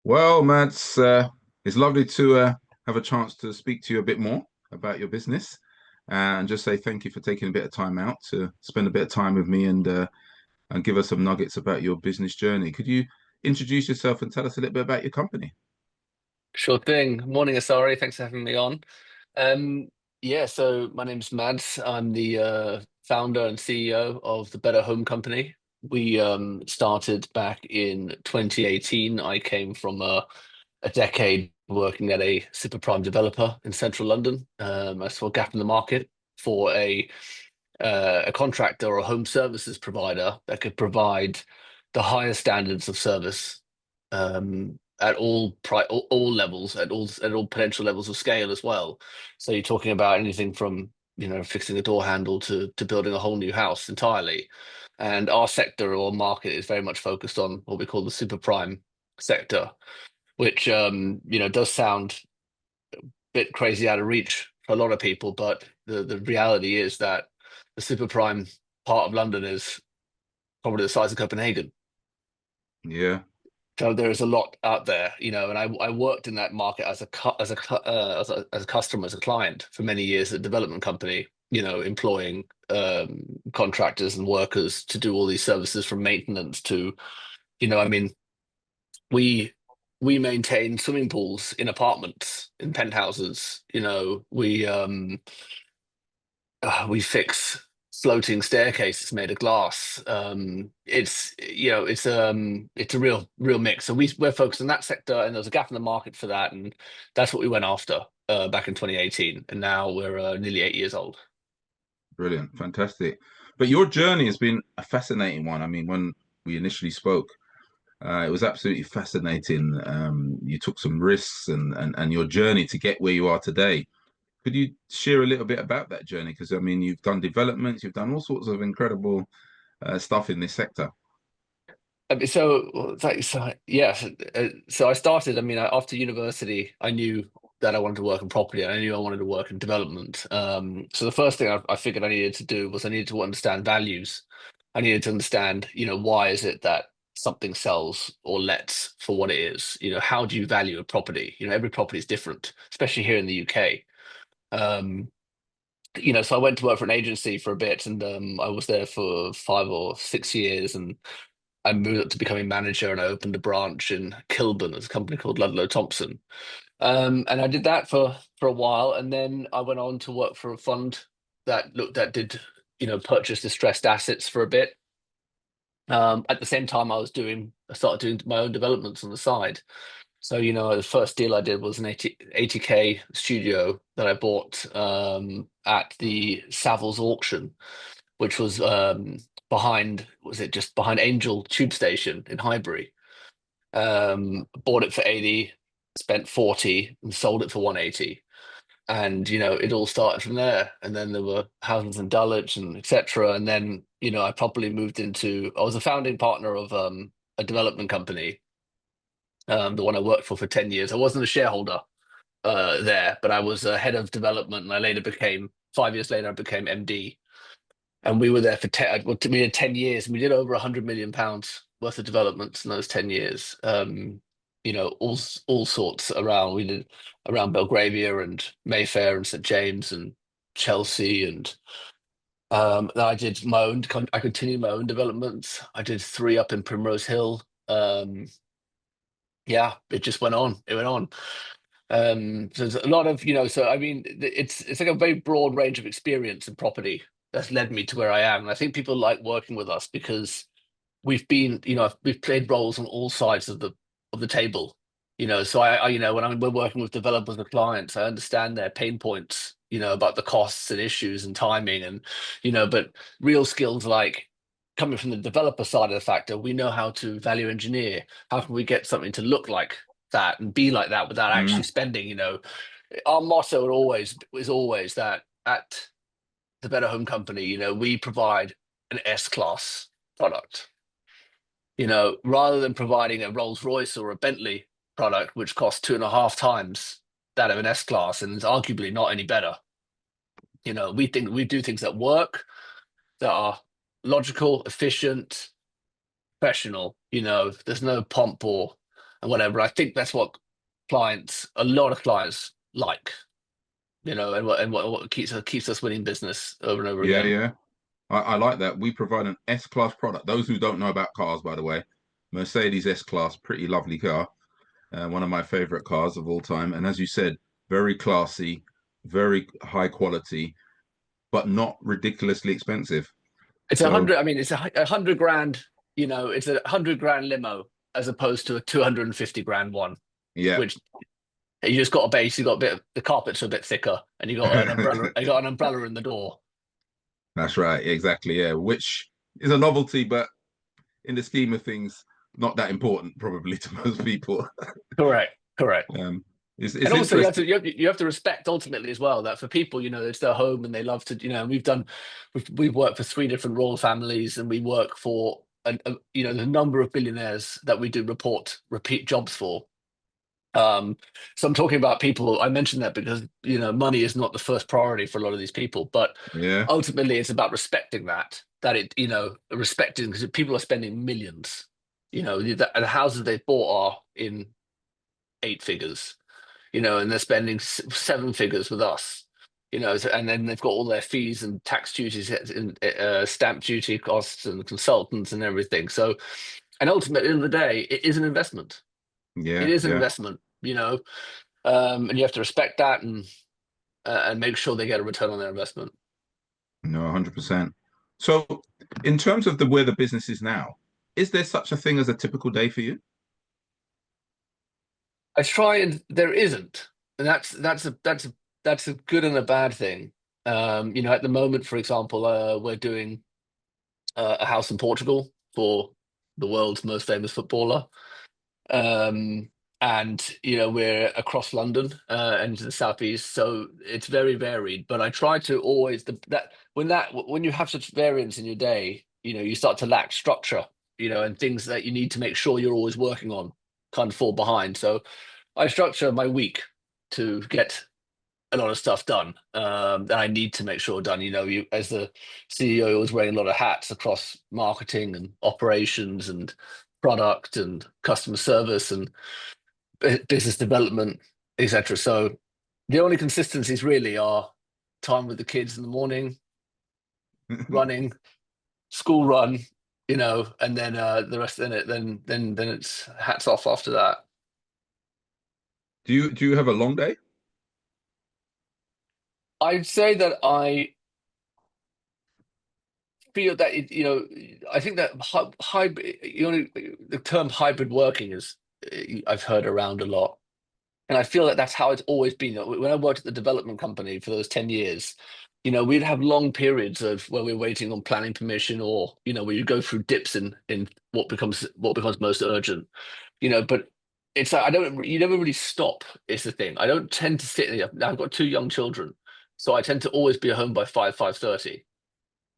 Well, Mads, it's lovely to have a chance to speak to you a bit more about your business and just say thank you for taking a bit of time out to spend a bit of time with me and give us some nuggets about your business journey. Could you introduce yourself and tell us a little bit about your company? Sure thing. Morning, Asari. Thanks for having me on. Um, yeah, so my name's Mads. I'm the founder and CEO of the Better Home Company. We started back in 2018. I came from a decade working at a super prime developer in central London. I saw a gap in the market for a contractor or a home services provider that could provide the highest standards of service at all levels, at all potential levels of scale as well. So you're talking about anything from fixing a door handle to building a whole new house entirely. And our sector or market is very much focused on what we call the super prime sector, which does sound a bit crazy out of reach for a lot of people, but the reality is that the super prime part of London is probably the size of Copenhagen. Yeah, So there is a lot out there, and I worked in that market as a customer, as a client for many years at a development company, employing contractors and workers to do all these services from maintenance to, I mean, we we maintain swimming pools in apartments, in penthouses, we fix floating staircases made of glass. It's a real mix. So we're focused on that sector, and there's a gap in the market for that, and that's what we went after back in 2018, and now we're nearly 8 years old. brilliant, fantastic. But your journey has been a fascinating one. I mean, when we initially spoke, it was absolutely fascinating. You took some risks and your journey to get where you are today. Could you share a little bit about that journey? Because I mean, you've done developments, you've done all sorts of incredible stuff in this sector. So I started. I mean, after university, I knew that I wanted to work in property, and I knew I wanted to work in development. So the first thing I figured I needed to do was I needed to understand values. I needed to understand, why is it that something sells or lets for what it is? How do you value a property? Every property is different, especially here in the UK. Um, so I went to work for an agency for a bit, and I was there for 5 or 6 years, and I moved up to becoming manager, and I opened a branch in Kilburn. There's a company called Ludlow Thompson. And I did that for a while, and then I went on to work for a fund that did purchase distressed assets for a bit. At the same time, I started doing my own developments on the side. So the first deal I did was an 80K studio that I bought at the Savills auction, which was was it just behind Angel Tube Station in Highbury. Bought it for 80, spent 40, and sold it for 180. And it all started from there. And then there were houses in Dulwich and etc. And then I probably moved into. I was a founding partner of a development company, the one I worked for 10 years. I wasn't a shareholder there, but I was a head of development, and I later became 5 years later I became MD. And we were there for 10. Well, we had 10 years, and we did over £100 million worth of developments in those 10 years. All sorts around. We did around Belgravia and Mayfair and St James and Chelsea, and then I did my own. I continued my own developments. I did three up in Primrose Hill. Yeah, it just went on. It went on. So there's a lot of, so I mean, it's like a very broad range of experience in property that's led me to where I am. And I think people like working with us because we've played roles on all sides of the table. So when we're working with developers or clients, I understand their pain points, about the costs and issues and timing and, but real skills like coming from the developer side of the factor, we know how to value engineer. How can we get something to look like that and be like that without actually Mm, spending, our motto is always that at the Better Home Company, we provide an S-class product. Rather than providing a Rolls-Royce or a Bentley product, which costs two and a half times that of an S-class and is arguably not any better. We think we do things that work, that are logical, efficient, professional. There's no pomp or and whatever. I think that's what a lot of clients like, what keeps us winning business over and over Yeah, again. yeah. I like that. We provide an S-Class product. Those who don't know about cars, by the way, Mercedes S-Class, pretty lovely car. One of my favorite cars of all time. And as you said, very classy, very high quality, but not ridiculously expensive. It's a So hundred. I mean, it's a 100 grand. It's a 100 grand limo as opposed to a 250 grand one, yeah, which you just got a base. You got a bit. The carpets are a bit thicker, and you got an umbrella. You got an umbrella in the door. that's right. Exactly. Yeah, which is a novelty, but in the scheme of things, not that important probably to most people. Correct. Correct. Um, And it's also, interesting. you have to respect ultimately as well that for people, it's their home and they love to, and we've worked for three different royal families, and we work for the number of billionaires that we do repeat jobs for. So I'm talking about people. I mentioned that because money is not the first priority for a lot of these people, but Yeah, ultimately it's about respecting that respecting, because people are spending millions. The houses they've bought are in eight figures, and they're spending seven figures with us. And then they've got all their fees and tax duties and stamp duty costs and consultants and everything. So, and ultimately, at the end of the day, it is an investment. It yeah, is an yeah. investment, and you have to respect that and make sure they get a return on their investment. No, 100%. So, in terms of where the business is now, is there such a thing as a typical day for you? I try, and there isn't, and that's a good and a bad thing. At the moment, for example, we're doing a house in Portugal for the world's most famous footballer. Um, and we're across London and to the southeast, so it's very varied. But I try to always when you have such variance in your day, you start to lack structure, and things that you need to make sure you're always working on kind of fall behind. So I structure my week to get a lot of stuff done that I need to make sure done. You as the CEO, you're always wearing a lot of hats across marketing and operations and product and customer service and business development, etc. So the only consistencies really are time with the kids in the morning, running, school run, and then the rest. Then it's hats off after that. Do you have a long day? I'd say that I feel that I think that hybrid, the term hybrid working is I've heard around a lot, and I feel that that's how it's always been. When I worked at the development company for those 10 years, we'd have long periods of where we're waiting on planning permission, or where you go through dips in what becomes most urgent. But it's like you never really stop. Is the thing. I don't tend to sit. I've got two young children, so I tend to always be home by 5:30.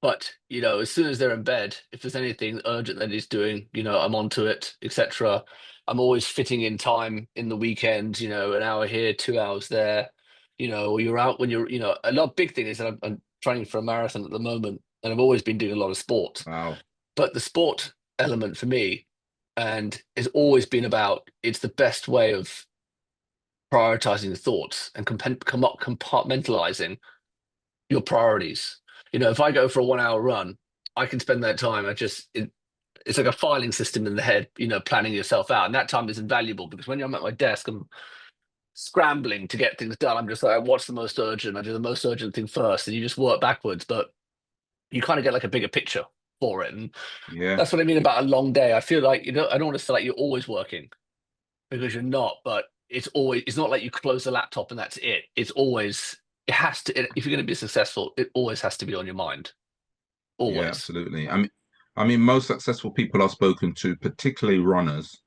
But as soon as they're in bed, if there's anything urgent that he's doing, I'm onto it, etc. I'm always fitting in time in the weekend, an hour here, 2 hours there, or you're out when a lot big thing is that I'm training for a marathon at the moment, and I've always been doing a lot of sport. Wow. But the sport element for me, and has always been about, it's the best way of prioritizing the thoughts and compartmentalizing your priorities. If I go for a 1 hour run, I can spend that time. It's like a filing system in the head, planning yourself out. And that time is invaluable because when I'm at my desk, I'm scrambling to get things done. I'm just like, what's the most urgent? I do the most urgent thing first, and you just work backwards. But you kind of get like a bigger picture for it. And Yeah, that's what I mean about a long day. I feel like, I don't want to feel like you're always working, because you're not, but it's not like you close the laptop and that's it. It has to, if you're going to be successful, it always has to be on your mind. yeah, Always. absolutely. I mean, most successful people I've spoken to, particularly runners,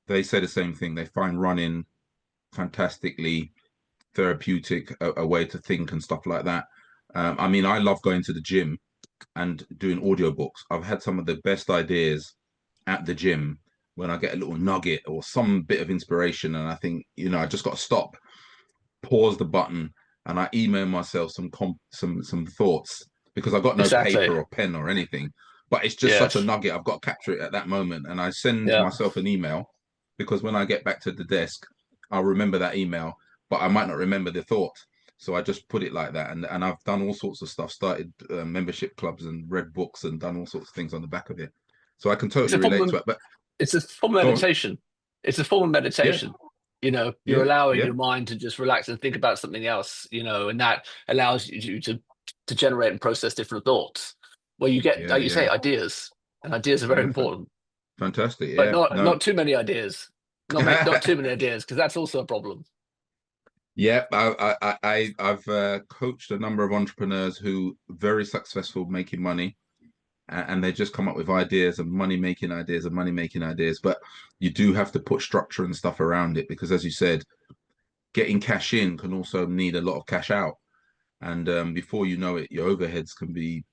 they say the same thing. They find running fantastically therapeutic, a way to think and stuff like that. I mean, I love going to the gym and doing audiobooks. I've had some of the best ideas at the gym when I get a little nugget or some bit of inspiration, and I think, I just got to stop, pause the button, and I email myself some thoughts because I've got no Exactly. paper or pen or anything. But it's just such a Yes. nugget. I've got to capture it at that moment, and I send Yeah. myself an email. because when I get back to the desk, I'll remember that email, but I might not remember the thought. So I just put it like that, and I've done all sorts of stuff. Started membership clubs and read books and done all sorts of things on the back of it. So I can It's totally a form relate of to it. But it's a form of go on. meditation. It's a form of Yeah, meditation. You're yeah, allowing yeah, your mind to just relax and think about something else, and that allows you to generate and process different thoughts where you get, yeah, like you say, yeah. ideas. And ideas are very Yeah, important, fantastic. but Yeah, not no. too many ideas. Not too many ideas, because that's also a problem. Yeah, I've coached a number of entrepreneurs who very successful making money, and they just come up with ideas and money making ideas and money making ideas. But you do have to put structure and stuff around it because, as you said, getting cash in can also need a lot of cash out. And before you know it, your overheads can be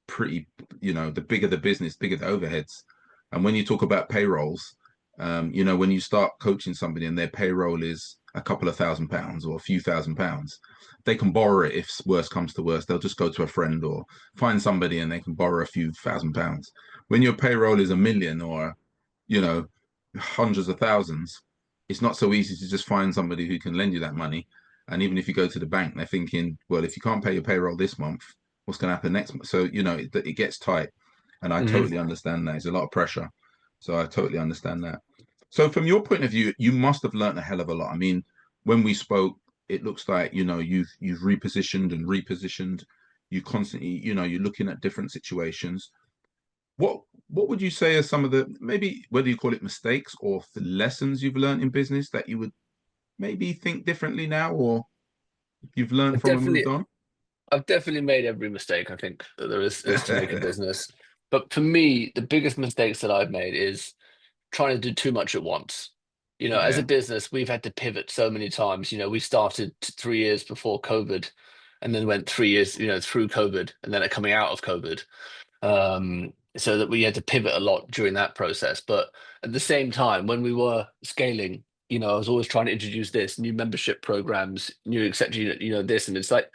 pretty, the bigger the business, bigger the overheads. And when you talk about payrolls, when you start coaching somebody and their payroll is a couple of £1,000 or a few £1,000s, they can borrow it if worst comes to worst. They'll just go to a friend or find somebody and they can borrow a few £1,000s. When your payroll is a million or, you know, hundreds of thousands, it's not so easy to just find somebody who can lend you that money. And even if you go to the bank, they're thinking, well, if you can't pay your payroll this month, what's going to happen next month? So, it gets tight. And I Hmm. totally understand that. There's a lot of pressure. So I totally understand that. So from your point of view, you must have learned a hell of a lot. I mean, when we spoke, it looks like, you've repositioned and repositioned. You constantly, you're looking at different situations. What would you say are some of the, maybe whether you call it mistakes or the lessons you've learned in business that you would maybe think differently now, or you've learned I've from and definitely moved on? I've definitely made every mistake I think that there is to make a business. But for me, the biggest mistakes that I've made is trying to do too much at once. As a Yeah. business, we've had to pivot so many times. We started 3 years before COVID, and then went 3 years, through COVID, and then coming out of COVID. So that we had to pivot a lot during that process. But at the same time, when we were scaling, I was always trying to introduce this new membership programs, new etc. This, and it's like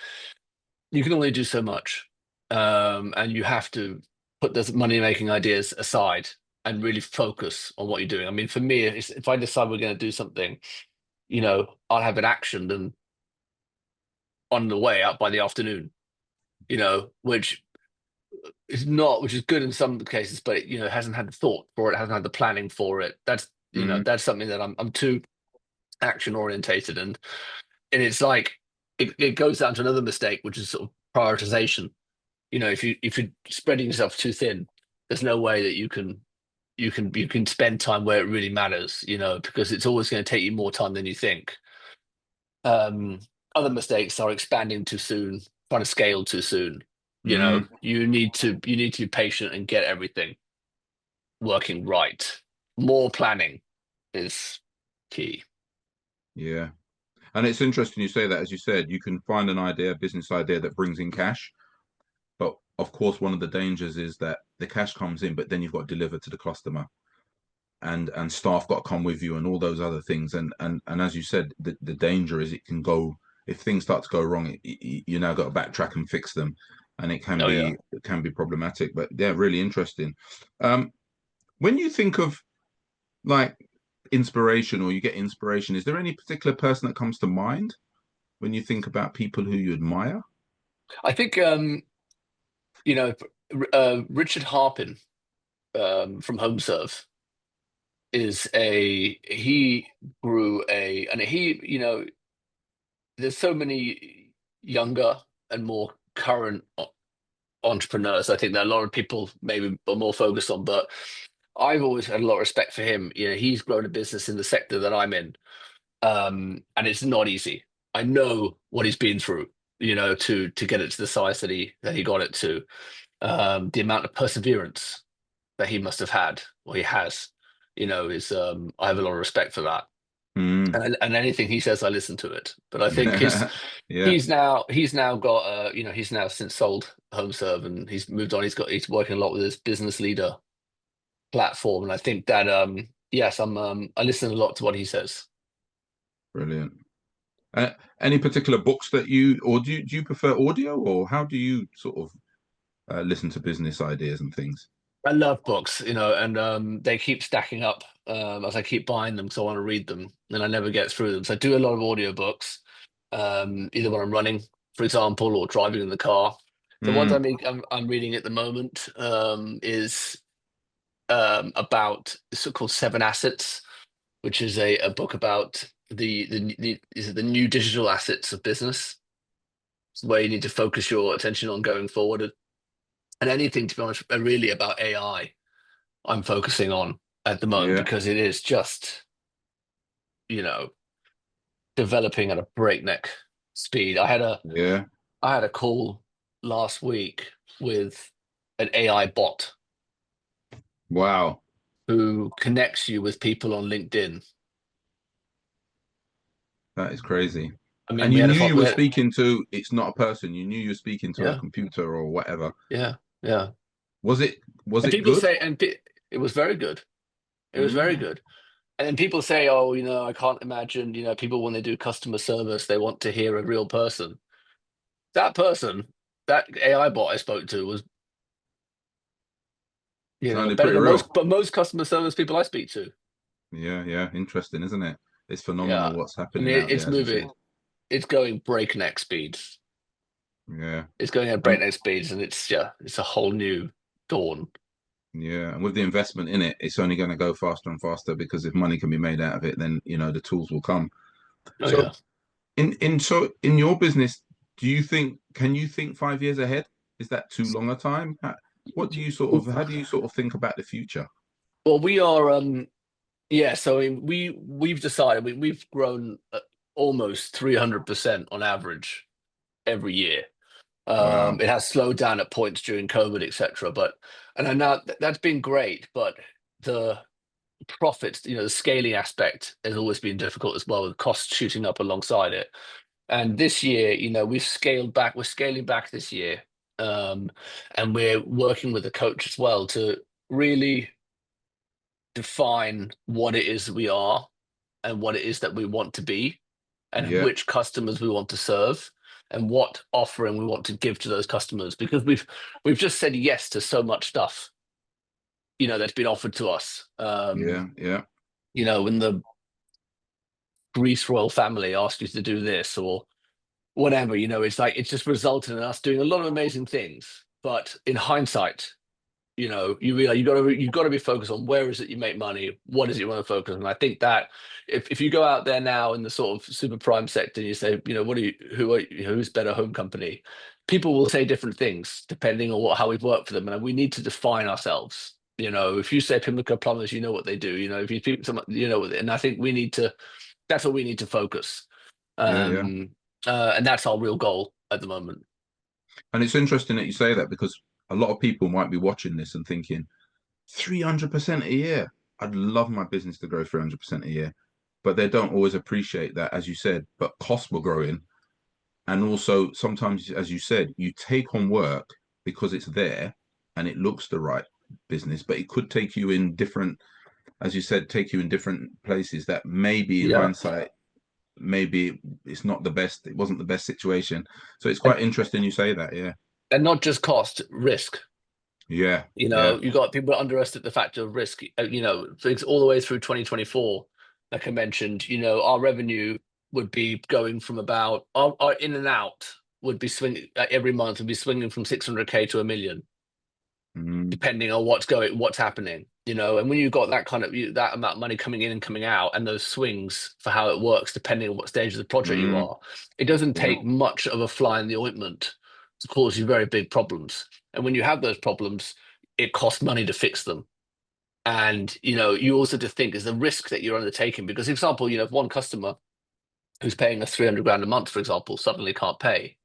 you can only do so much, and you have to put those money making ideas aside and really focus on what you're doing. I mean, for me, if I decide we're going to do something, I'll have it actioned and on the way up by the afternoon. Which is good in some cases, but it hasn't had the thought for it, hasn't had the planning for it. Hmm. That's something that I'm too action orientated, and it's like it goes down to another mistake, which is sort of prioritization. If you're spreading yourself too thin, there's no way that you can spend time where it really matters, because it's always going to take you more time than you think. Um, Other mistakes are expanding too soon, trying to scale too soon. Hmm. You need to be patient and get everything working right. More planning is key. Yeah. And it's interesting you say that. As you said, you can find an idea, a business idea that brings in cash. But of course, one of the dangers is that the cash comes in, but then you've got to deliver to the customer, and staff got to come with you and all those other things. And as you said, the danger is it can go, if things start to go wrong, you now got to backtrack and fix them, and Oh yeah. it can be problematic. But yeah, really interesting. Um, when you think of like inspiration or you get inspiration, is there any particular person that comes to mind when you think about people who you admire? I think you know Richard Harpin from HomeServe is a he grew a and he there's so many younger and more current entrepreneurs. I think that a lot of people maybe are more focused on, but I've always had a lot of respect for him. He's grown a business in the sector that I'm in, and it's not easy. I know what he's been through, to get it to the size that he got it to. The amount of perseverance that he must have had, or he has, is I have a lot of respect for that. Mm. And anything he says, I listen to it. But I think his Yeah, he's now got he's now since sold HomeServe and he's moved on. He's working a lot with his business leader platform, and I think that yes, I listen a lot to what he says. brilliant. Any particular books that you, or do you prefer audio, or how do you sort of listen to business ideas and things? I love books, and they keep stacking up. as I keep buying them because I want to read them, and I never get through them. So I do a lot of audiobooks, either when I'm running, for example, or driving in the car. The ones Mm, I'm reading at the moment is about it's called Seven Assets, which is a book about the new digital assets of business. It's where you need to focus your attention on going forward, and anything, to be honest, really about AI. I'm focusing on at the moment yeah, because it is just, you know, developing at a breakneck speed. yeah. I had a call last week with an AI bot Wow, who connects you with people on LinkedIn. that is crazy. I mean, And you knew you were speaking to, it's not a person. You knew you were speaking to a yeah, computer or whatever. yeah, yeah. Was it was And it people good? say, it was very good. It was very Mm, good. And then people say, oh, I can't imagine, people when they do customer service, they want to hear a real person. That person, that AI bot I spoke to was, sounded better pretty than real. most customer service people I speak to. Yeah, yeah. Interesting, isn't it? It's Yeah. phenomenal what's I happening mean, out it's there, as you said. moving. It's going breakneck speeds. Yeah. It's going at And breakneck speeds, and it's a whole new dawn. yeah, and with the investment in it, it's only going to go faster and faster because if money can be made out of it, then the tools will come. Oh So yeah. in your business, do you think can you think 5 years ahead? Is that too long a time? What do you sort of how do you sort of think about the future? Well, we are. Yeah. So I mean, we've decided we've grown almost 300% on average every year. Wow. It has slowed down at points during COVID, etc. But and I know that's been great, but the profits, the scaling aspect has always been difficult as well, with costs shooting up alongside it. And this year, we've scaled back. We're scaling back this year, um, and we're working with a coach as well to really define what it is we are and what it is that we want to be, and Yeah, which customers we want to serve, and what offering we want to give to those customers. Because we've just said yes to so much stuff, that's been offered to us. yeah, yeah, When the Greece royal family asked you to do this or whatever, it's like it's just resulted in us doing a lot of amazing things. But in hindsight, you realize you got to be focused on where is it you make money, what is it you want to focus on. And I think that if you go out there now in the sort of super prime sector and you say, what are you, who's better home company, people will say different things depending on how we've worked for them, and we need to define ourselves. If you say Pimlico Plumbers, you know what they do. If you speak to someone, and I think we need to. That's what we need to focus. yeah, yeah. Um, and that's our real goal at the moment. And it's interesting that you say that because a lot of people might be watching this and thinking 300% a year. I'd love my business to grow 300% a year, but they don't always appreciate that, as you said. But costs were growing, and also sometimes, as you said, you take on work because it's there and it looks the right business, but it could take you in different, as you said, take you in different places that maybe in Yeah, hindsight, maybe it's not the best, it wasn't the best situation. So it's and quite interesting you say that. Yeah. not just cost, risk. Yeah. Yeah. You got people that underestimate the factor of risk. Things all the way through 2024, like I mentioned, our revenue would be going from about our in and out would be swinging every month would be swinging from 600K to 1 million, Mm, depending on what's happening. And when you've got that kind of that amount of money coming in and coming out, and those swings for how it works, depending on what stage of the project you mm, are, it doesn't yeah. take much of a fly in the ointment to cause you very big problems. And when you have those problems, it costs money to fix them. And you also have to think is the risk that you're undertaking. Because, for example, if one customer who's paying us 300 grand a month, for example, suddenly can't pay,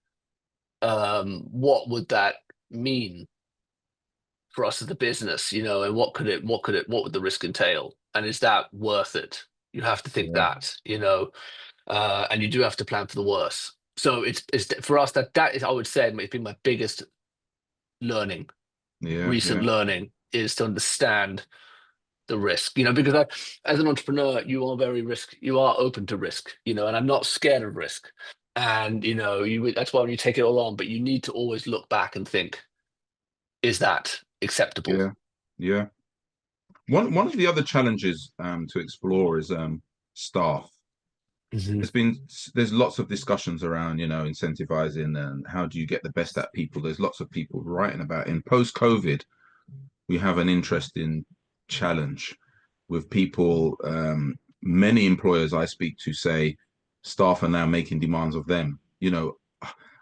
what would that mean for us as a business, and what would the risk entail? And is that worth it? You have to think Yeah. that, and you do have to plan for the worst. So it's for us that is, I would say, it's been my biggest learning, Yeah. recent Yeah. learning, is to understand the risk, because as an entrepreneur, you are open to risk, and I'm not scared of risk. And, that's why when you take it all on, but you need to always look back and think, is that acceptable? Yeah. Yeah. One of the other challenges to explore is staff. Mhm. There's lots of discussions around, incentivizing and how do you get the best at people. There's lots of people writing about in post-COVID, we have an interesting challenge with people. Many employers I speak to say staff are now making demands of them.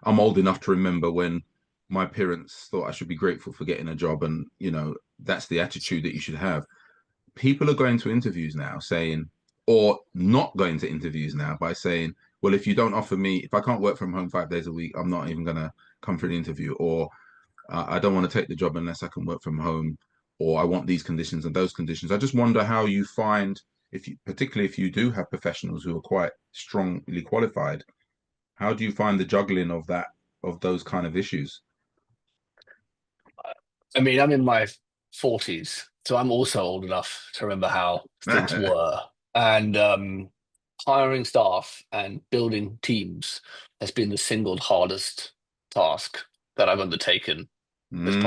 I'm old enough to remember when my parents thought I should be grateful for getting a job, and that's the attitude that you should have. People are going to interviews now saying, or not going to interviews now by saying, well, if you don't offer me, if I can't work from home 5 days a week, I'm not even going to come for the interview. Or I don't want to take the job unless I can work from home, or I want these conditions and those conditions. I just wonder how you find, if you, particularly if you do have professionals who are quite strongly qualified, how do you find the juggling of those kind of issues? I mean, I'm in my 40s, so I'm also old enough to remember how things were. And hiring staff and building teams has been the single hardest task that I've undertaken as Mm,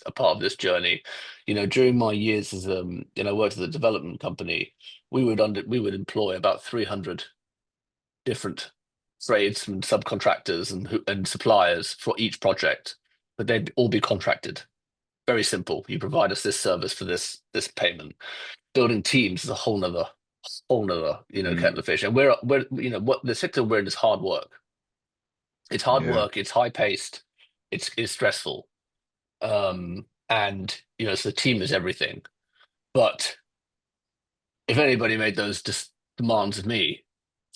a part of this journey. During my years as worked at a development company, we would employ about 300 different trades and subcontractors and suppliers for each project, but they'd all be contracted. Very simple. You provide us this service for this payment. Building teams is a whole nother kettle mm, of fish. And we're what the sector we're in is hard work. It's hard yeah. work. It's high paced. It's stressful. And so the team is everything. But if anybody made those demands of me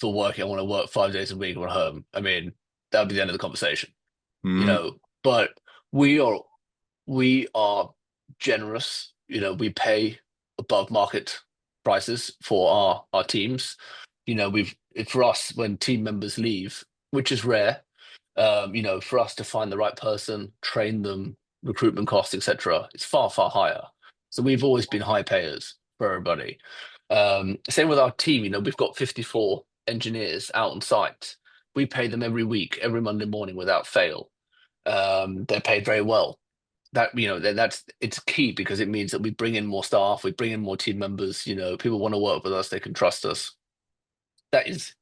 for working, I want to work 5 days a week or at home. I mean, that would be the end of the conversation. Mm, But we are we are generous. We pay above market prices for our teams. We've for us when team members leave, which is rare. For us to find the right person, train them, recruitment costs, etc., it's far, far higher. So we've always been high payers for everybody. Same with our team. We've got 54 engineers out on site. We pay them every week, every Monday morning without fail. They're paid very well. That's it's key because it means that we bring in more staff, we bring in more team members. People want to work with us, they can trust us. That is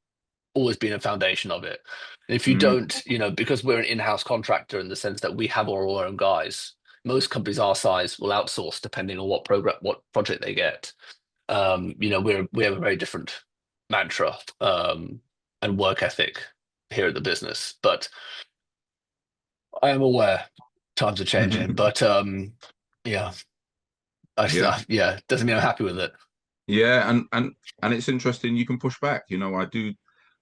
always been a foundation of it. And if you mm, don't, because we're an in-house contractor in the sense that we have all our own guys, most companies our size will outsource depending on what project they get. We have a very different mantra and work ethic here at the business. But I am aware times are changing. mm. But yeah, Yeah. yeah, doesn't mean I'm happy with it. Yeah, and it's interesting. You can push back. I do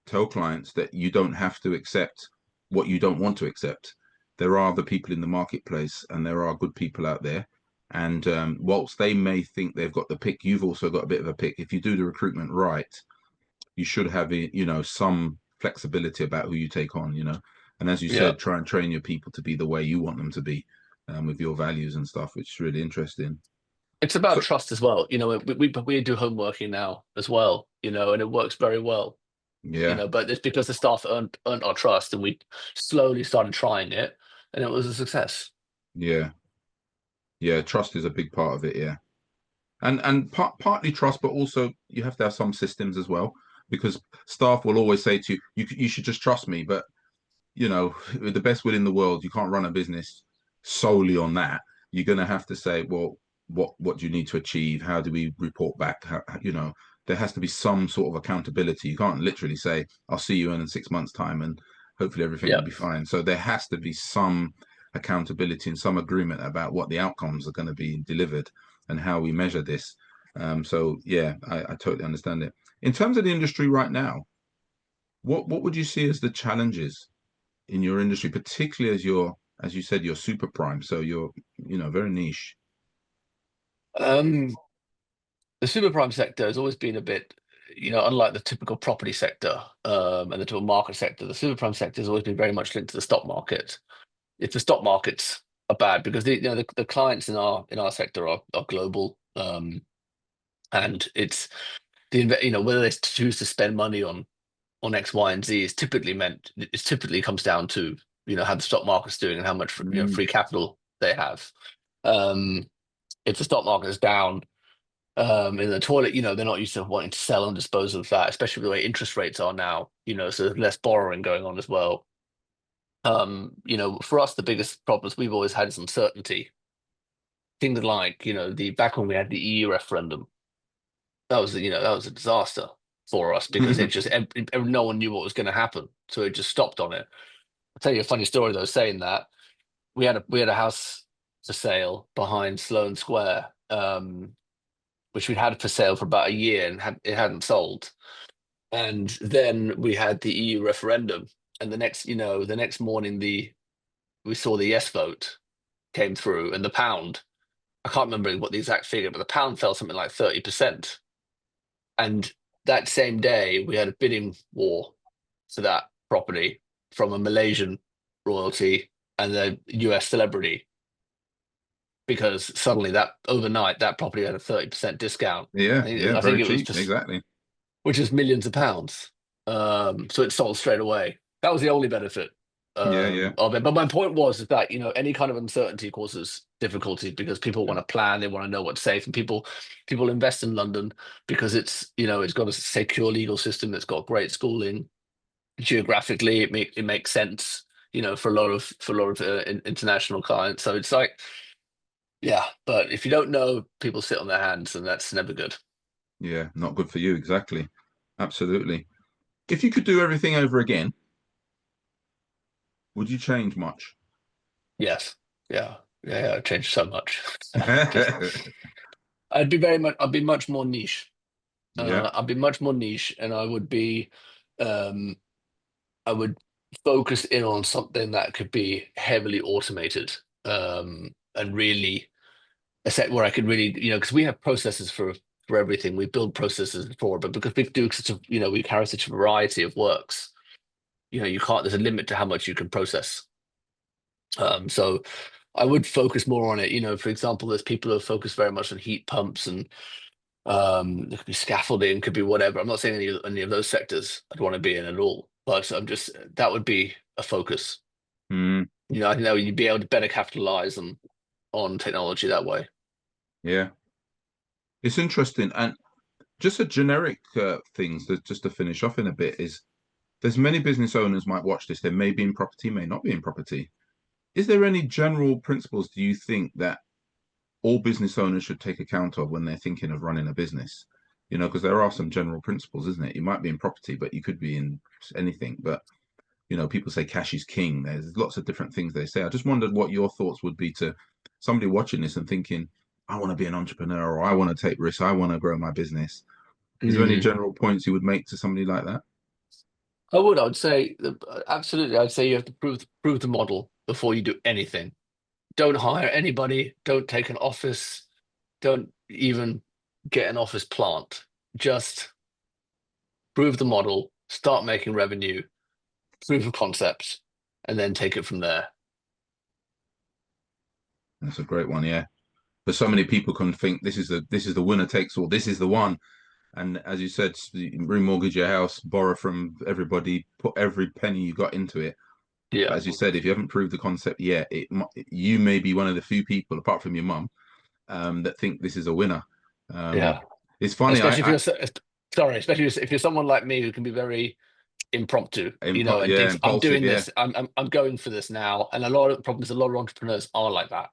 tell clients that you don't have to accept what you don't want to accept. There are the people in the marketplace, and there are good people out there. And whilst they may think they've got the pick, you've also got a bit of a pick. If you do the recruitment right, you should have some flexibility about who you take on. And as you Yeah. said, try and train your people to be the way you want them to be, with your values and stuff, which is really interesting. It's about So trust as well. We do homeworking now as well, and it works very well, yeah, but it's because the staff earned our trust and we slowly started trying it and it was a success. yeah. Yeah, trust is a big part of it. Yeah, and partly trust, but also you have to have some systems as well, because staff will always say to you, you should just trust me. But with the best will in the world, you can't run a business solely on that. You're going to have to say, well, what do you need to achieve? How do we report back? There has to be some sort of accountability. You can't literally say, I'll see you in 6 months' time, and hopefully everything will Yeah. be fine. So there has to be some accountability and some agreement about what the outcomes are going to be delivered and how we measure this. So yeah, I totally understand it. In terms of the industry right now, what would you see as the challenges in your industry, particularly as you said, you're super prime, so you're very niche. Um, the super prime sector has always been a bit, unlike the typical property sector, and the typical market sector, the super prime sector has always been very much linked to the stock market. If the stock markets are bad, because the clients in our sector are global, and it's whether they choose to spend money on X, Y, and Z is typically comes down to how the stock market's doing and how much Mm, free capital they have. Um, if the stock market is down, In the toilet, they're not used to wanting to sell and dispose of that, especially the way interest rates are now, so there's less borrowing going on as well. For us, the biggest problems we've always had is uncertainty. Things like, the back when we had the EU referendum, that was a disaster for us because it just no one knew what was going to happen, so it just stopped on it. I'll tell you a funny story though. Saying that, we had a house for sale behind Sloane Square, which we'd had for sale for about a year and it hadn't sold. And then we had the EU referendum, and the next morning we saw the yes vote came through, and the pound. I can't remember what the exact figure, but the pound fell something like 30%. And that same day, we had a bidding war for that property from a Malaysian royalty and a US celebrity, because suddenly that overnight that property had a 30% discount. I Yeah, think yeah, I think very it was cheap, just, exactly. which is millions of pounds. So it sold straight away. That was the only benefit Yeah, yeah, of it. But my point was is that any kind of uncertainty causes difficulty because people yeah, want to plan, they want to know what's safe, and people invest in London because it's got a secure legal system, it's got great schooling, geographically it makes sense, for a lot of international clients. So it's like, yeah, but if you don't know, people sit on their hands, and that's never good. yeah. Not good for you, exactly. Absolutely. If you could do everything over again, would you change much? Yes, yeah, yeah, yeah. It changed so much. Just I'd be much more niche. Yeah. I'd be much more niche, and um, I would focus in on something that could be heavily automated, and really a set where I could really, because we have processes for everything. We build processes for, but because we do such a, we carry such a variety of works, you can't. There's a limit to how much you can process. So I would focus more on it. For example, there's people who focus very much on heat pumps and it could be scaffolding, could be whatever. I'm not saying any of those sectors I'd want to be in at all, but I'm just that would be a focus. Mm, I think that you'd be able to better capitalize on technology that way. yeah. It's interesting. And just a generic things that just to finish off in a bit is there's many business owners might watch this. They may be in property, may not be in property. Is there any general principles do you think that all business owners should take account of when they're thinking of running a business? Because there are some general principles, isn't it? You might be in property, but you could be in anything. But people say cash is king. There's lots of different things they say. I just wondered what your thoughts would be to somebody watching this and thinking, I want to be an entrepreneur or I want to take risks. I want to grow my business. Is there any Mm. general points you would make to somebody like that? I would say absolutely. I'd say you have to prove the model before you do anything. Don't hire anybody. Don't take an office. Don't even get an office plant. Just prove the model, start making revenue, proof of concept, and then take it from there. That's a great one, yeah. But so many people can think this is the winner takes all. This is the one. And as you said, remortgage your house, borrow from everybody, put every penny you got into it. But Yeah, as you said, if you haven't proved the concept yet, you may be one of the few people, apart from your mum, that think this is a winner. Um, yeah. it's funny. Especially if you're sorry, especially if you're someone like me who can be very impromptu, and Yeah, thinks I'm impulsive. doing Yeah, this, I'm going for this now. And a lot of problems, a lot of entrepreneurs are like that,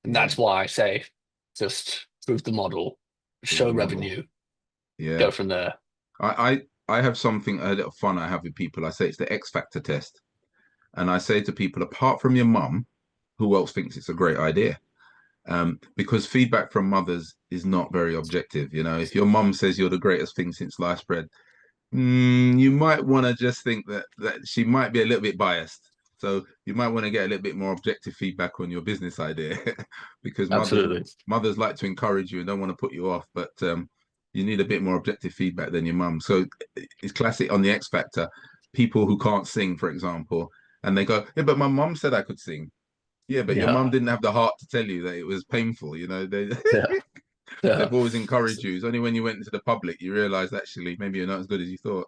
and yeah. that's why I say just prove the model, Prove show the model. revenue, Yeah. go from there. I have something a little fun I have with people. I say it's the X Factor test, and I say to people, apart from your mum, who else thinks it's a great idea? Because feedback from mothers is not very objective. If your mum says you're the greatest thing since sliced bread, you might want to just think that she might be a little bit biased. So you might want to get a little bit more objective feedback on your business idea, because mothers Absolutely. mothers like to encourage you and don't want to put you off, but you need a bit more objective feedback than your mum. So it's classic on the X Factor. People who can't sing, for example, and they go, "Yeah, but my mum said I could sing." Yeah, but your Yeah, mum didn't have the heart to tell you that it was painful. They yeah, yeah. they've always encouraged you. It's only when you went into the public you realised actually maybe you're not as good as you thought.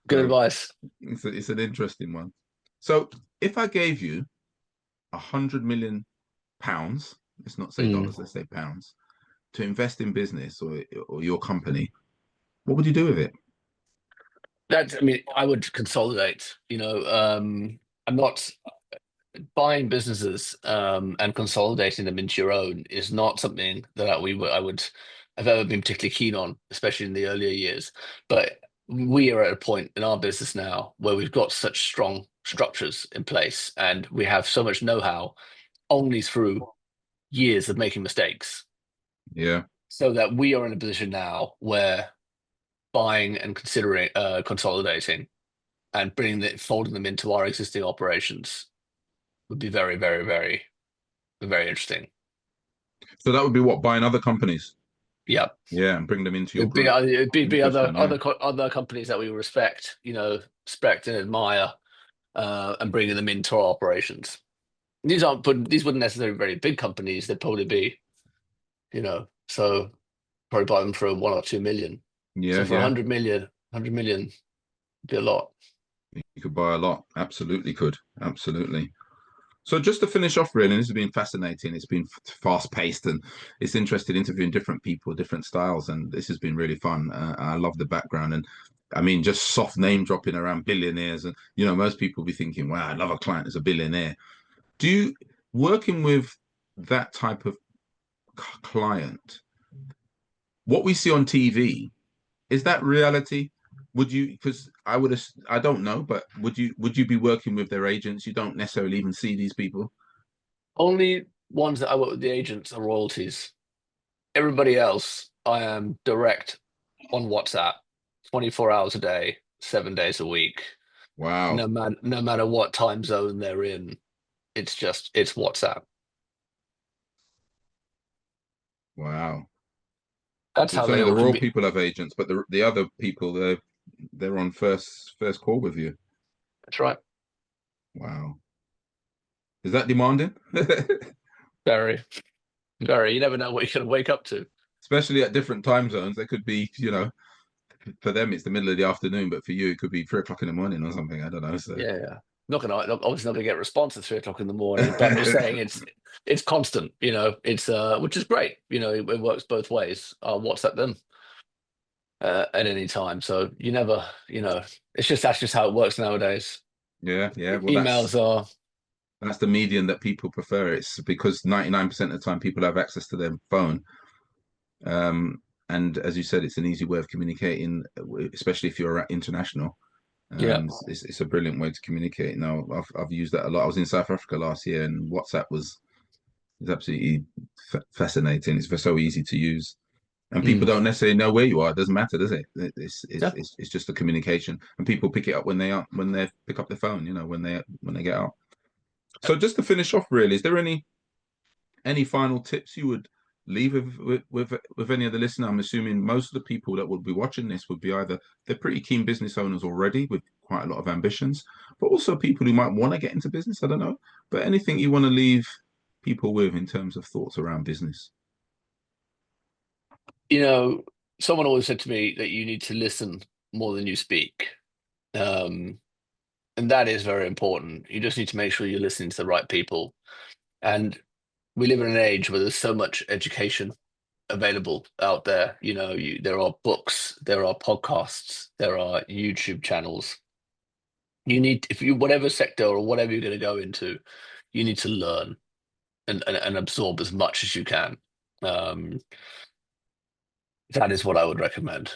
Good So advice. it's an interesting one. So if I gave you £100 million, let's not say Mm, dollars, let's say pounds, to invest in business or your company, what would you do with it? I mean, I would consolidate. I'm not buying businesses and consolidating them into your own is not something that I would have ever been particularly keen on, especially in the earlier years. But we are at a point in our business now where we've got such strong structures in place, and we have so much know-how only through years of making mistakes, Yeah, so that we are in a position now where buying and considering consolidating and folding them into our existing operations would be very, very, very, very interesting. so that would be what, buying other companies, Yeah, yeah, and bring them into your group. it'd be Interesting, yeah, other companies that we respect, respect and admire, and bringing them into our operations. These wouldn't necessarily be very big companies. They'd probably be, so probably buy them for 1 or 2 million. So yeah, for yeah. 100 million would be a lot. You could buy a lot. Absolutely could. Absolutely. So just to finish off, really, this has been fascinating. It's been fast paced and it's interesting interviewing different people, different styles, and this has been really fun. I love the background and I mean, just soft name dropping around billionaires, and most people be thinking, "Wow, I love a client as a billionaire." Do you working with that type of client? What we see on TV, is that reality? Would you? Because I don't know, but would you be working with their agents? You don't necessarily even see these people. Only ones that I work with the agents are royalties. Everybody else, I am direct on WhatsApp, 24 hours a day, 7 days a week. Wow, No matter what time zone they're in, it's WhatsApp. wow. That's So how it's they only the all royal communicate. people have agents, but the other people they're on first call with you. That's right. Wow, is that demanding? Very, very. You never know what you're going to wake up to. Especially at different time zones, they could be, for them it's the middle of the afternoon, but for you it could be 3 o'clock in the morning or something. I don't know. So Yeah, yeah. Not gonna obviously not gonna get a response at 3 o'clock in the morning, but I'm just saying it's constant. It's which is great. It works both ways. I'll WhatsApp them at any time, so you never. That's just how it works nowadays. yeah, yeah. Well, Emails are. that's the medium that people prefer. It's because 99% of the time people have access to their phone. Um, and as you said, it's an easy way of communicating, especially if you're international. Yeah. It's a brilliant way to communicate. Now, I've used that a lot. I was in South Africa last year, and WhatsApp was is absolutely fascinating. It's so easy to use, and people Mm. don't necessarily know where you are. It doesn't matter, does it? It's it's Yeah. it's, it's just a communication, and people pick it up when they pick up the phone. When they get out. So just to finish off, really, is there any final tips you would leave with any of the listener? I'm assuming most of the people that would be watching this would be either they're pretty keen business owners already with quite a lot of ambitions, but also people who might want to get into business. I don't know, but anything you want to leave people with in terms of thoughts around business? You know, Someone always said to me that you need to listen more than you speak. Um, and that is very important. You just need to make sure you're listening to the right people. And we live in an age where there's so much education available out there. There are books, there are podcasts, there are YouTube channels. If you, whatever sector or whatever you're going to go into, you need to learn and absorb as much as you can. Um, that is what I would recommend.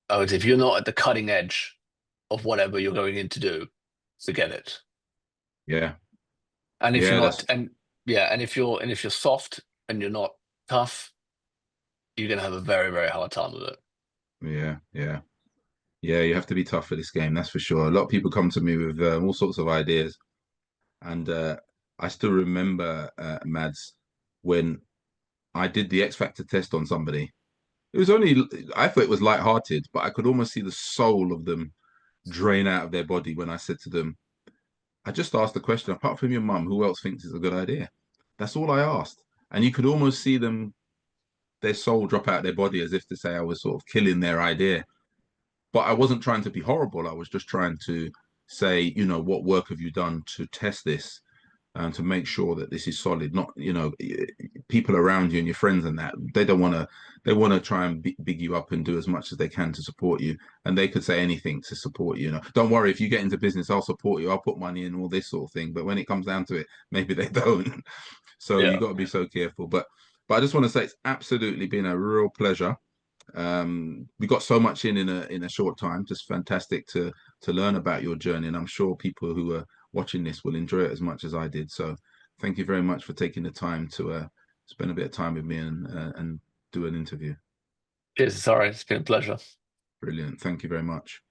If you're not at the cutting edge of whatever you're going in to do, forget it. Yeah, And if you're yeah, not, that's and yeah, and if you're soft and you're not tough, you're going to have a very, very hard time with it. yeah, yeah. Yeah, you have to be tough for this game, that's for sure. A lot of people come to me with all sorts of ideas, and I still remember Mads when I did the X Factor test on somebody. It was only I thought it was light-hearted, but I could almost see the soul of them drain out of their body when I said to them, I just asked the question, apart from your mum, who else thinks it's a good idea? That's all I asked. And you could almost see them, their soul drop out of their body as if to say I was sort of killing their idea. But I wasn't trying to be horrible. I was just trying to say, what work have you done to test this? to make sure that this is solid. Not, people around you and your friends and that, they don't want to, they want to try and big you up and do as much as they can to support you. And they could say anything to support you. Don't worry, if you get into business, I'll support you. I'll put money in, all this sort of thing. But when it comes down to it, maybe they don't. So you Yeah. got to be so careful. But I just want to say it's absolutely been a real pleasure. We got so much in a short time. Just fantastic to learn about your journey, and I'm sure people who are watching this will enjoy it as much as I did. So thank you very much for taking the time to spend a bit of time with me and do an interview. Cheers. Sorry, it's been a pleasure. Brilliant. Thank you very much.